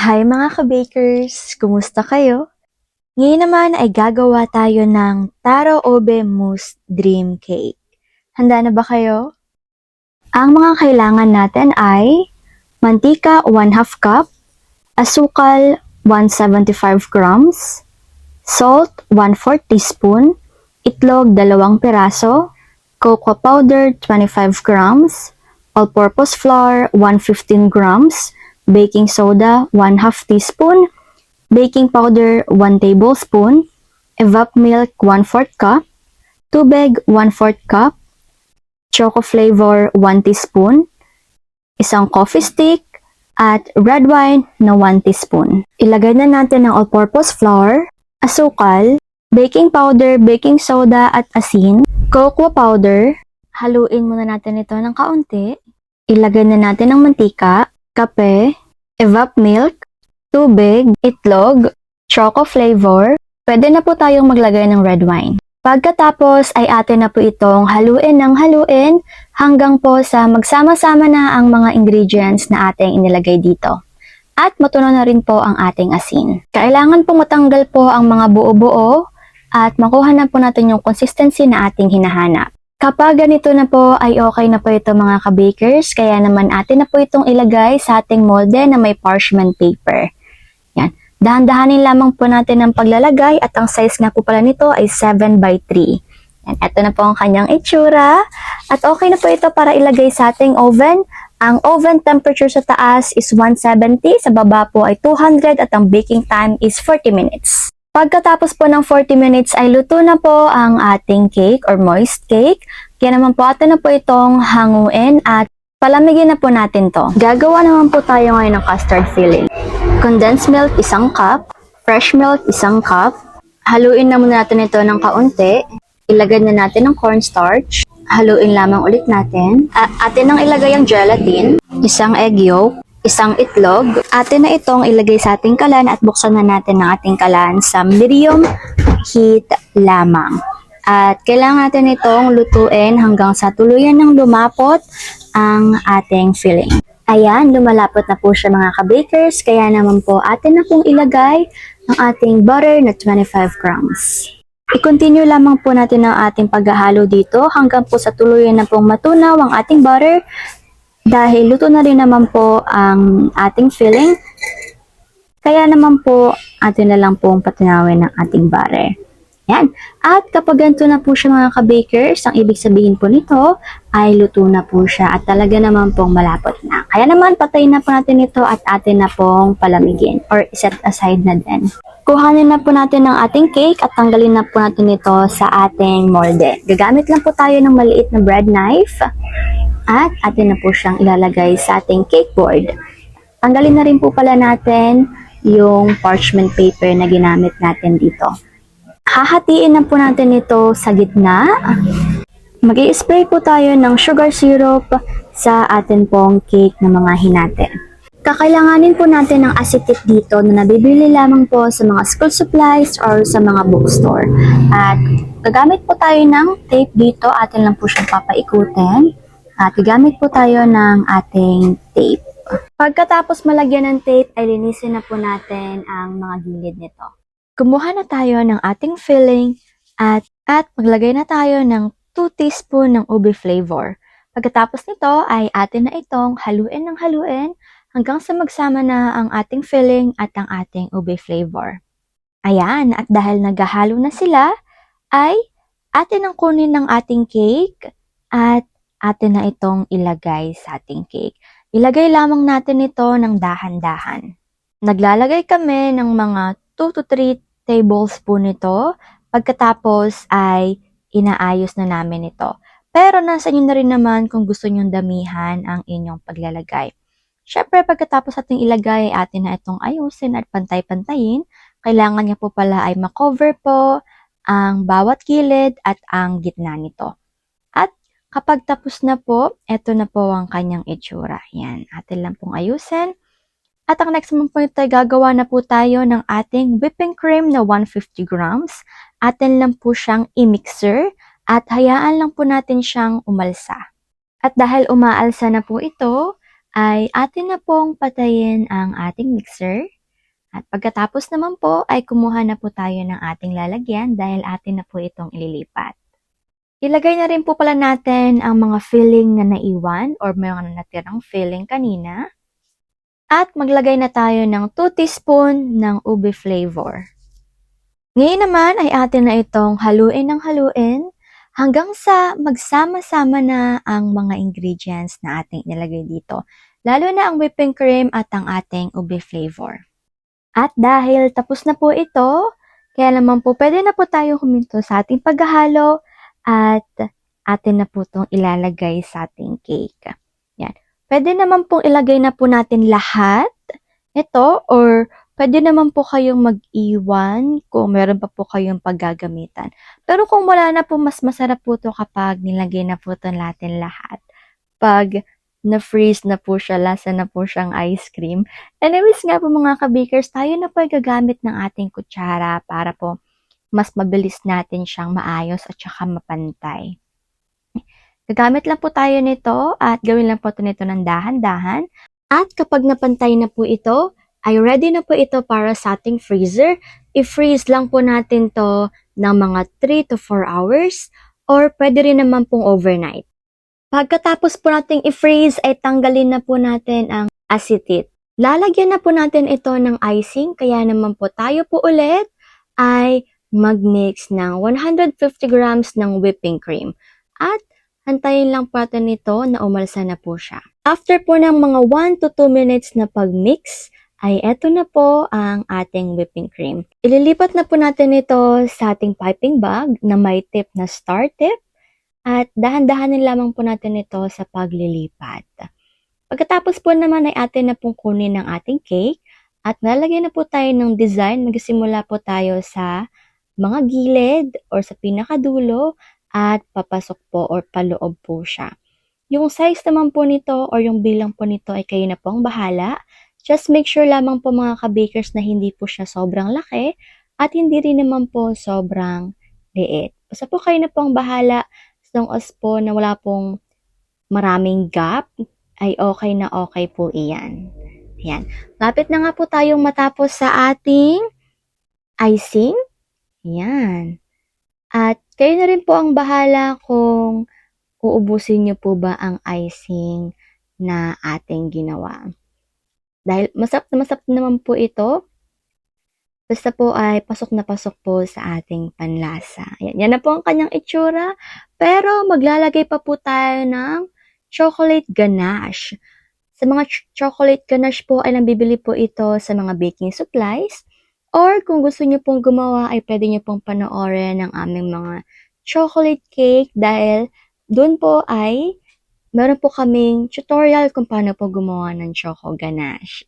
Hi mga ka-bakers! Kumusta kayo? Ngayon naman ay gagawa tayo ng Taro Ube Mousse Dream Cake. Handa na ba kayo? Ang mga kailangan natin ay mantika 1/2 cup, asukal 175 grams, salt 1/4 teaspoon, itlog 2 piraso, cocoa powder 25 grams, all-purpose flour 115 grams, baking soda 1/2 teaspoon, baking powder 1 tablespoon, evap milk 1/4 cup, tubig 1/4 cup, choco flavor 1 teaspoon, isang coffee stick, at red wine na 1 teaspoon. Ilagay na natin ang all-purpose flour, asukal, baking powder, baking soda at asin, cocoa powder. Haluin muna natin ito ng kaunti. Ilagay na natin ang mantika, kape, evap milk, tubig, itlog, choco flavor. Pwede na po tayong maglagay ng red wine. Pagkatapos ay atin na po itong haluin ng haluin hanggang po sa magsama-sama na ang mga ingredients na ating inilagay dito. At matunaw na rin po ang ating asin. Kailangan po matanggal po ang mga buo-buo at makuha na po natin yung consistency na ating hinahanap. Kapag ganito na po ay okay na po ito mga ka-bakers, kaya naman atin na po itong ilagay sa ating molde na may parchment paper. Yan. Dahan-dahanin lamang po natin ang paglalagay at ang size nga po pala nito ay 7x3. Yan. Ito na po ang kanyang itsura at okay na po ito para ilagay sa ating oven. Ang oven temperature sa taas is 170, sa baba po ay 200 at ang baking time is 40 minutes. Pagkatapos po ng 40 minutes ay luto na po ang ating cake or moist cake. Kaya naman po atin na po itong hanguin at palamigin na po natin to. Gagawa naman po tayo ngayon ng custard filling. Condensed milk 1 cup, fresh milk 1 cup. Haluin na muna natin ito ng kaunti. Ilagay na natin ang cornstarch. Haluin lamang ulit natin. Atin nang ilagay ang gelatin, 1 egg yolk, 1 itlog. Atin na itong ilagay sa ating kalan at buksan na natin ang ating kalan sa medium heat lamang. At kailangan natin itong lutuin hanggang sa tuluyan ng lumapot ang ating filling. Ayan, lumalapot na po siya mga ka-bakers, kaya naman po atin na pong ilagay ang ating butter na 25 grams. I-continue lamang po natin ang ating paghahalo dito hanggang po sa tuluyan na pong matunaw ang ating butter dahil luto na rin naman po ang ating filling. Kaya naman po atin na lang pong patunawin ng ating butter. Yan. At kapag ganito na po siya mga ka-bakers, ang ibig sabihin po nito ay luto na po siya at talaga naman pong malapot na. Kaya naman patayin na po natin ito at atin na pong palamigin or set aside na din. Kuhanin na po natin ang ating cake at tanggalin na po natin ito sa ating molde. Gagamit lang po tayo ng maliit na bread knife at atin na po siyang ilalagay sa ating cake board. Tanggalin na rin po pala natin yung parchment paper na ginamit natin dito. Hahatiin na po natin ito sa gitna. Mag-i-spray po tayo ng sugar syrup sa atin pong cake na mga hinati. Kakailanganin po natin ng acetic dito na nabibili lamang po sa mga school supplies or sa mga bookstore. At gagamit po tayo ng tape dito, atin lang po siyang papaikutin. At gagamit po tayo ng ating tape. Pagkatapos malagyan ng tape, ay linisin na po natin ang mga gilid nito. Kumuha na tayo ng ating filling at maglagay na tayo ng 2 teaspoon ng ube flavor. Pagkatapos nito ay atin na itong haluin ng haluin hanggang sa magsama na ang ating filling at ang ating ube flavor. Ayan, at dahil naghahalo na sila, ay atin ang kunin ng ating cake at atin na itong ilagay sa ating cake. Ilagay lamang natin ito ng dahan-dahan. Naglalagay kami ng mga 2 to 3 tablespoon nito. Pagkatapos ay inaayos na namin ito. Pero nasa inyo na rin naman kung gusto nyong damihan ang inyong paglalagay. Syempre pagkatapos ating ilagay, atin na itong ayusin at pantay-pantayin. Kailangan niya po pala ay makover po ang bawat gilid at ang gitna nito. At kapag tapos na po, eto na po ang kanyang itsura. Yan, atin lang pong ayusin. At ang next naman po ito ay gagawa na po tayo ng ating whipping cream na 150 grams. Atin lang po siyang i-mixer at hayaan lang po natin siyang umalsa. At dahil umaalsa na po ito, ay atin na pong patayin ang ating mixer. At pagkatapos naman po ay kumuha na po tayo ng ating lalagyan dahil atin na po itong ililipat. Ilagay na rin po pala natin ang mga filling na naiwan or mga natirang filling kanina. At maglagay na tayo ng 2 teaspoon ng ube flavor. Ngayon naman ay atin na itong haluin ng haluin hanggang sa magsama-sama na ang mga ingredients na ating nilagay dito. Lalo na ang whipping cream at ang ating ube flavor. At dahil tapos na po ito, kaya naman po pwede na po tayo huminto sa ating paghahalo at atin na po itong ilalagay sa ating cake. Yan. Pwede naman pong ilagay na po natin lahat ito or pwede naman po kayong mag-iwan kung meron pa po kayong paggagamitan. Pero kung wala na po, mas masarap po ito kapag nilagay na po ito natin lahat. Pag na-freeze na po siya, lasa na po siyang ice cream. Anyways nga po mga ka-bakers, tayo na po ay gagamit ng ating kutsara para po mas mabilis natin siyang maayos at saka mapantay. Gagamit lang po tayo nito at gawin lang po ito nito ng dahan-dahan. At kapag napantay na po ito, ay ready na po ito para sa ating freezer. I-freeze lang po natin to ng mga 3 to 4 hours or pwede rin naman pong overnight. Pagkatapos po nating i-freeze ay tanggalin na po natin ang acetate. Lalagyan na po natin ito ng icing kaya naman po tayo po ulit ay mag-mix ng 150 grams ng whipping cream. At hantayin lang po natin ito na umalsa na po siya. After po ng mga 1 to 2 minutes na pag-mix, ay eto na po ang ating whipping cream. Ililipat na po natin ito sa ating piping bag na may tip na star tip. At dahan-dahanin lamang po natin ito sa paglilipat. Pagkatapos po naman ay atin na pong kunin ng ating cake at nalagyan na po tayo ng design. Magsimula po tayo sa mga gilid or sa pinakadulo at papasok po or paloob po siya. Yung size naman po nito or yung bilang po nito ay kayo na po ang bahala. Just make sure lamang po mga ka-bakers na hindi po siya sobrang laki at hindi rin naman po sobrang liit. Basta po kayo na po ang bahala. As long as po na wala pong maraming gap, ay okay na okay po iyan. Ayan. Lapit na nga po tayong matapos sa ating icing. Ayan. At kayo na rin po ang bahala kung uubusin niyo po ba ang icing na ating ginawa. Dahil masarap naman po ito, basta po ay pasok na pasok po sa ating panlasa. Ayan, yan na po ang kanyang itsura. Pero maglalagay pa po tayo ng chocolate ganache. Sa mga chocolate ganache po ay nabibili po ito sa mga baking supplies. Or kung gusto niyo pong gumawa ay pwede niyo pong panoorin ang aming mga chocolate cake dahil doon po ay meron po kaming tutorial kung paano po gumawa ng choco ganache.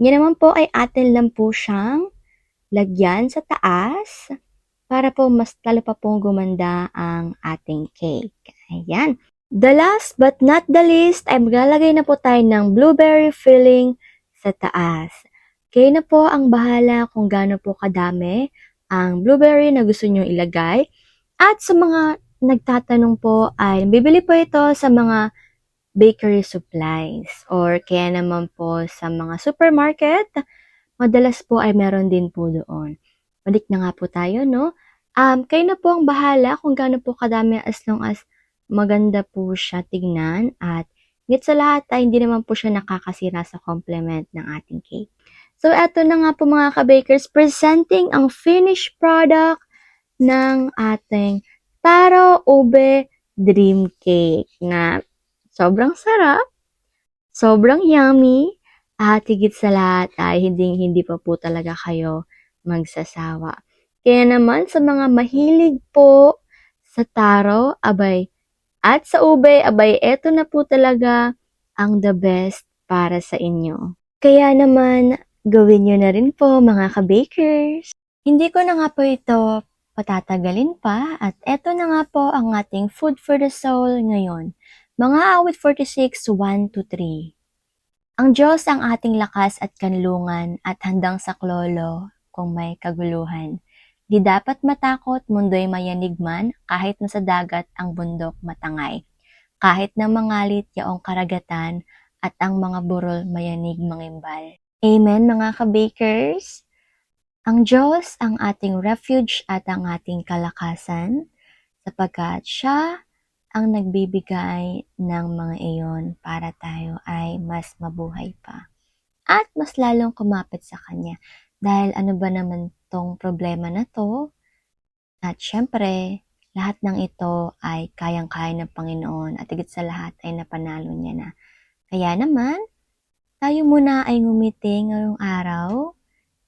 Yan naman po ay atin lang po siyang lagyan sa taas para po mas lalo pa pong gumanda ang ating cake. Ayan. The last but not the least ay maglalagay na po tayo ng blueberry filling sa taas. Kayo na po ang bahala kung gaano po kadami ang blueberry na gusto nyo ilagay. At sa mga nagtatanong po ay bibili po ito sa mga bakery supplies or kaya naman po sa mga supermarket. Madalas po ay meron din po doon. Balik na nga po tayo, no? Kayo na po ang bahala kung gaano po kadami as long as maganda po siya tignan at higit sa lahat ay hindi naman po siya nakakasira sa complement ng ating cake. So, eto na nga po mga ka-bakers, presenting ang finished product ng ating Taro Ube Dream Cake na sobrang sarap, sobrang yummy, at higit sa lahat ay hindi pa po talaga kayo magsasawa. Kaya naman sa mga mahilig po sa taro, abay, at sa ube, abay, eto na po talaga ang the best para sa inyo. Kaya naman, gawin nyo na rin po mga ka-bakers. Hindi ko na nga po ito patatagalin pa at eto na nga po ang ating food for the soul ngayon. Mga awit 46, 1 to 3. Ang Diyos ang ating lakas at kanlungan at handang saklolo kung may kaguluhan. Di dapat matakot, mundo'y mayanig man, kahit nasa dagat ang bundok matangay. Kahit na mangalit yaong karagatan at ang mga burol mayanig mangimbal. Amen mga ka-bakers! Ang Diyos ang ating refuge at ang ating kalakasan, sapagkat Siya ang nagbibigay ng mga iyon para tayo ay mas mabuhay pa at mas lalong kumapit sa Kanya. Dahil ano ba naman tong problema na to? At syempre, lahat ng ito ay kayang-kaya ng Panginoon at higit sa lahat ay napanalo niya na. Kaya naman, tayo muna ay ngumiti ngayong araw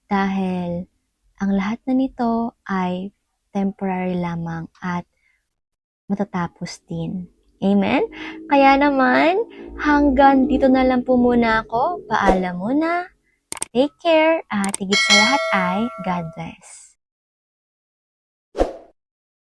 dahil ang lahat na nito ay temporary lamang at matatapos din. Amen? Kaya naman, hanggang dito na lang po muna ako. Paalam muna. Take care at higit sa lahat ay God bless.